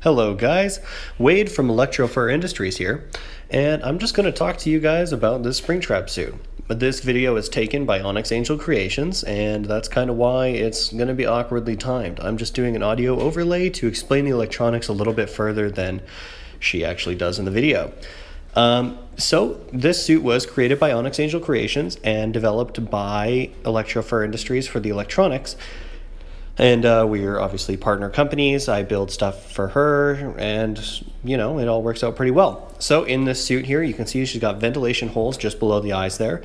Hello guys, Wade from Electrofur Industries here, and I'm just going to talk to you guys about this Springtrap suit. But this video is taken by Onyx Angel Creations, and that's kind of why it's going to be awkwardly timed. I'm just doing an audio overlay to explain the electronics a little bit further than she actually does in the video. So this suit was created by Onyx Angel Creations and developed by Electrofur Industries for the electronics. And we're obviously partner companies. I build stuff for her, and you know, it all works out pretty well. So in this suit here, you can see she's got ventilation holes just below the eyes there,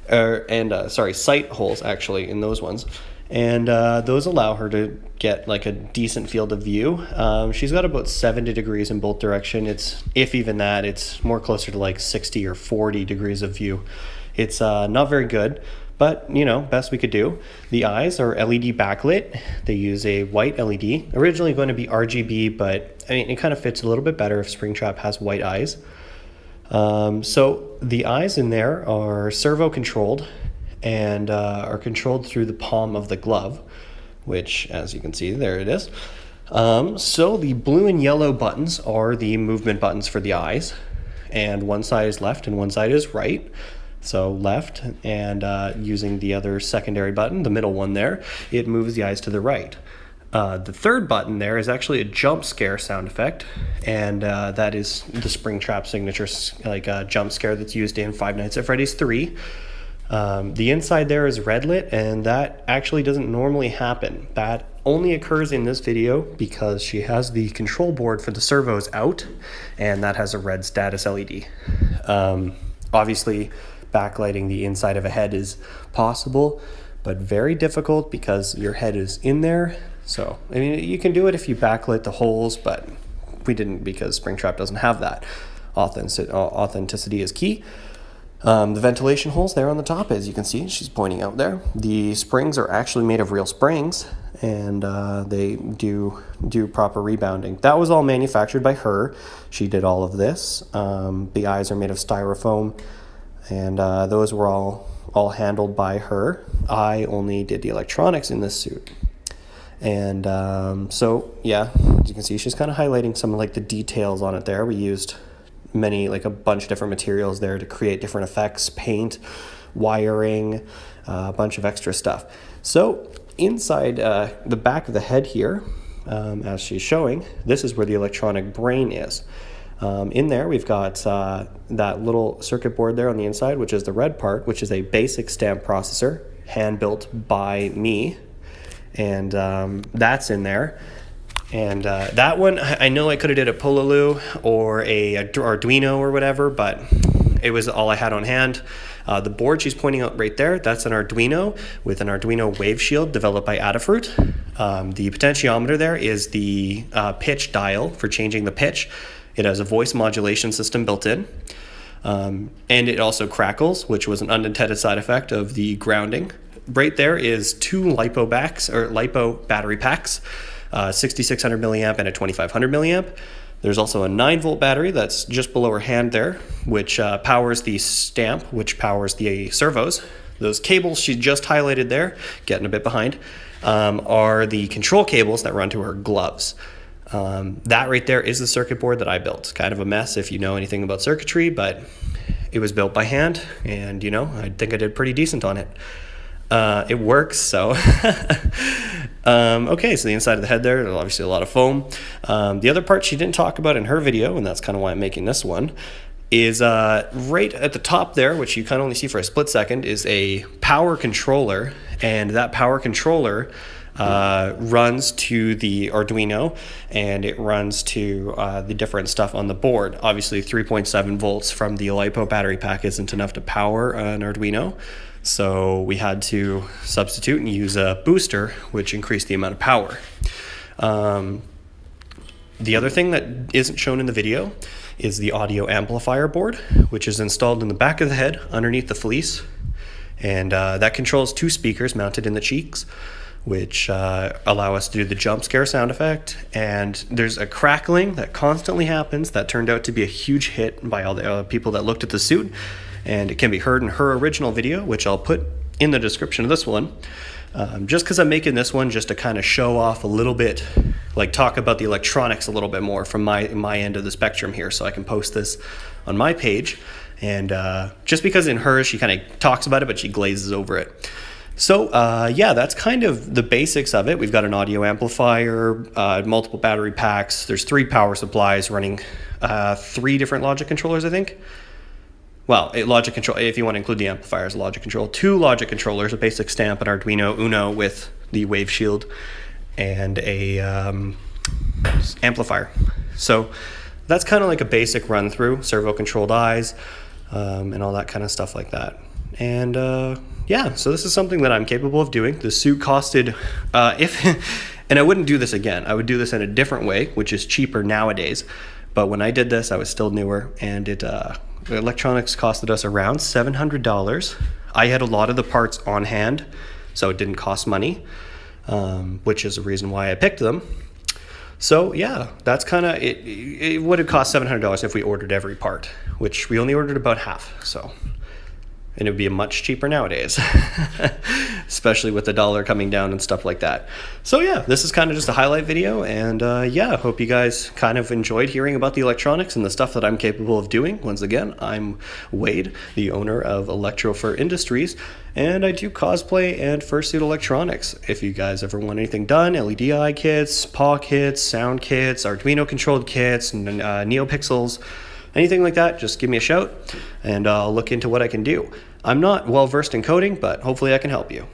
sight holes actually in those ones, and those allow her to get like a decent field of view. She's got about 70 degrees in both direction. It's, if even that, it's more closer to like 60 or 40 degrees of view. It's not very good, but you know, best we could do. The eyes are LED backlit. They use a white LED, originally going to be RGB, but I mean, it kind of fits a little bit better if Springtrap has white eyes. So the eyes in there are servo controlled and are controlled through the palm of the glove, which, as you can see, there it is. So the blue and yellow buttons are the movement buttons for the eyes, and one side is left and one side is right. So left, and using the other secondary button, the middle one there, it moves the eyes to the right. The third button there is actually a jump scare sound effect, and that is the Springtrap signature jump scare that's used in Five Nights at Freddy's 3. The inside there is red lit, and that actually doesn't normally happen. That only occurs in this video because she has the control board for the servos out, and that has a red status LED. Obviously, backlighting the inside of a head is possible, but very difficult because your head is in there. So, I mean, you can do it if you backlit the holes, but we didn't because Springtrap doesn't have that. Authenticity is key. The ventilation holes there on the top, as you can see, she's pointing out there. The springs are actually made of real springs, and they do proper rebounding. That was all manufactured by her. She did all of this. The eyes are made of styrofoam, and those were all handled by her. I only did the electronics in this suit. And so yeah, as you can see, she's kind of highlighting some of like the details on it there. We used a bunch of different materials there to create different effects, paint, wiring, a bunch of extra stuff. So inside the back of the head here, as she's showing, this is where the electronic brain is. In there, we've got that little circuit board there on the inside, which is the red part, which is a basic stamp processor, hand-built by me, and that's in there. And that one, I know I could have did a Pololu or a Arduino or whatever, but it was all I had on hand. The board she's pointing out right there, that's an Arduino with an Arduino wave shield developed by Adafruit. The potentiometer there is the pitch dial for changing the pitch. It has a voice modulation system built in, and it also crackles, which was an unintended side effect of the grounding. Right there is two LiPo battery packs, 6600 milliamp and a 2500 milliamp. There's also a 9-volt battery that's just below her hand there, which powers the stamp, which powers the servos. Those cables she just highlighted there, getting a bit behind, are the control cables that run to her gloves. That right there is the circuit board that I built. Kind of a mess if you know anything about circuitry, but it was built by hand, and you know, I think I did pretty decent on it. It works, so okay, so the inside of the head there's obviously a lot of foam. The other part she didn't talk about in her video, and that's kind of why I'm making this one, is right at the top there, which you kind of only see for a split second, is a power controller, and that power controller runs to the Arduino, and it runs to the different stuff on the board. Obviously 3.7 volts from the LiPo battery pack isn't enough to power an Arduino, so we had to substitute and use a booster, which increased the amount of power. The other thing that isn't shown in the video is the audio amplifier board, which is installed in the back of the head underneath the fleece, and that controls two speakers mounted in the cheeks, which allow us to do the jump scare sound effect. And there's a crackling that constantly happens that turned out to be a huge hit by all the people that looked at the suit, and it can be heard in her original video, which I'll put in the description of this one. Just because I'm making this one just to kind of show off a little bit like talk about the electronics a little bit more from my end of the spectrum here, so I can post this on my page. And just because in hers she kind of talks about it, but she glazes over it. So yeah, that's kind of the basics of it. We've got an audio amplifier, multiple battery packs. There's 3 power supplies running 3 different logic controllers, I think. Well, logic control, if you want to include the amplifier as logic control. 2 logic controllers, a basic stamp, an Arduino Uno with the wave shield, and a amplifier. So that's kind of like a basic run through, servo controlled eyes, and all that kind of stuff like that. And yeah, so this is something that I'm capable of doing. The suit costed, and I wouldn't do this again. I would do this in a different way, which is cheaper nowadays. But when I did this, I was still newer, and the electronics costed us around $700. I had a lot of the parts on hand, so it didn't cost money, which is the reason why I picked them. So yeah, that's kind of it. It would have cost $700 if we ordered every part, which we only ordered about half. So. And it would be much cheaper nowadays, especially with the dollar coming down and stuff like that. So yeah, this is kind of just a highlight video, and yeah, I hope you guys kind of enjoyed hearing about the electronics and the stuff that I'm capable of doing. Once again, I'm Wade, the owner of Electrofur Industries, and I do cosplay and fursuit electronics. If you guys ever want anything done, LED eye kits, paw kits, sound kits, Arduino controlled kits, NeoPixels, anything like that, just give me a shout and I'll look into what I can do. I'm not well versed in coding, but hopefully I can help you.